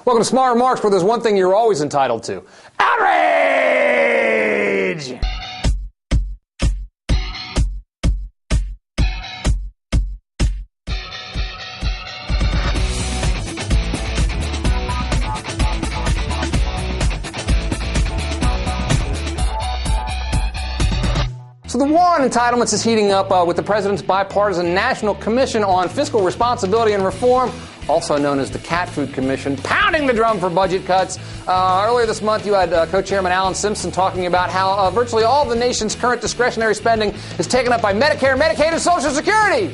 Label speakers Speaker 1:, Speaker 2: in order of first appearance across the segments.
Speaker 1: Welcome to Smart Remarks, where there's one thing you're always entitled to. Outrage! So the war on entitlements is heating up with the President's bipartisan National Commission on Fiscal Responsibility and Reform, also known as the Cat Food Commission, pounding the drum for budget cuts. Earlier this month, you had co-chairman Alan Simpson talking about how virtually all the nation's current discretionary spending is taken up by Medicare, Medicaid, and Social Security.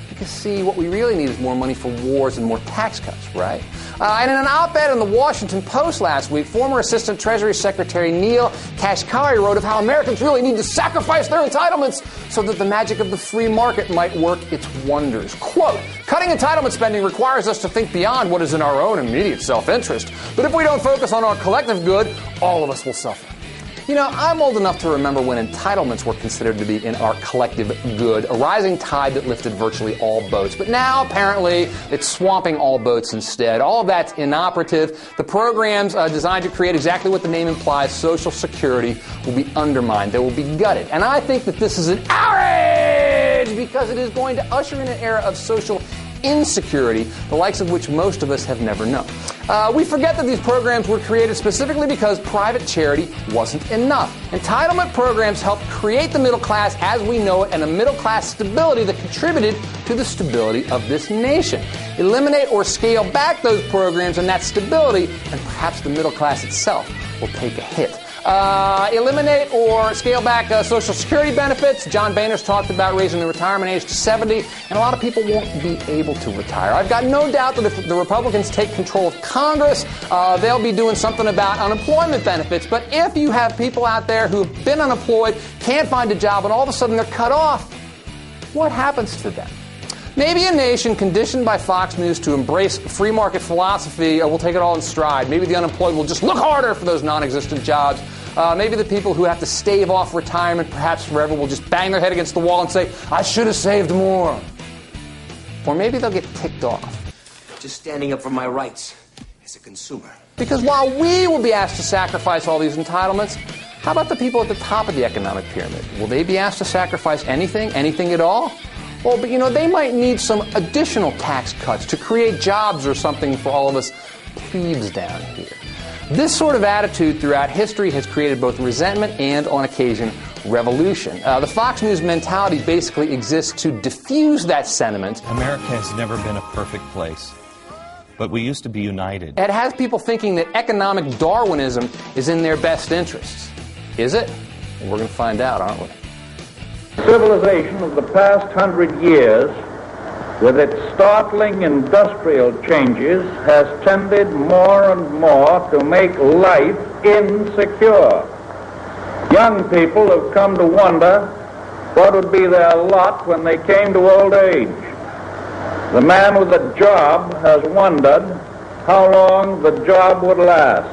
Speaker 1: Because, see, what we really need is more money for wars and more tax cuts, right? And in an op-ed in the Washington Post last week, former Assistant Treasury Secretary Neil Kashkari wrote of how Americans really need to sacrifice their entitlements so that the magic of the free market might work its wonders. Quote, cutting entitlement spending requires us to think beyond what is in our own immediate self-interest. But if we don't focus on our collective good, all of us will suffer. You know, I'm old enough to remember when entitlements were considered to be in our collective good, a rising tide that lifted virtually all boats. But now, apparently, it's swamping all boats instead. All of that's inoperative. The programs designed to create exactly what the name implies, Social Security, will be undermined. They will be gutted. And I think that this is an outrage because it is going to usher in an era of social insecurity, the likes of which most of us have never known. We forget that these programs were created specifically because private charity wasn't enough. Entitlement programs helped create the middle class as we know it and a middle class stability that contributed to the stability of this nation. Eliminate or scale back those programs and that stability, and perhaps the middle class itself will take a hit. Eliminate or scale back Social Security benefits. John Boehner's talked about raising the retirement age to 70, and a lot of people won't be able to retire. I've got no doubt that if the Republicans take control of Congress, they'll be doing something about unemployment benefits. But if you have people out there who have been unemployed, can't find a job, and all of a sudden they're cut off, what happens to them? Maybe a nation conditioned by Fox News to embrace free market philosophy will take it all in stride. Maybe the unemployed will just look harder for those non-existent jobs. Maybe the people who have to stave off retirement, perhaps forever, will just bang their head against the wall and say, I should have saved more. Or maybe they'll get ticked off.
Speaker 2: Just standing up for my rights as a consumer.
Speaker 1: Because while we will be asked to sacrifice all these entitlements, how about the people at the top of the economic pyramid? Will they be asked to sacrifice anything at all? Well, but they might need some additional tax cuts to create jobs or something for all of us plebes down here. This sort of attitude throughout history has created both resentment and, on occasion, revolution. The Fox News mentality basically exists to diffuse that sentiment.
Speaker 3: America has never been a perfect place, but we used to be united.
Speaker 1: It has people thinking that economic Darwinism is in their best interests. Is it? Well, we're going to find out, aren't we?
Speaker 4: Civilization of the past 100 years, with its startling industrial changes, has tended more and more to make life insecure. Young people have come to wonder what would be their lot when they came to old age. The man with a job has wondered how long the job would last.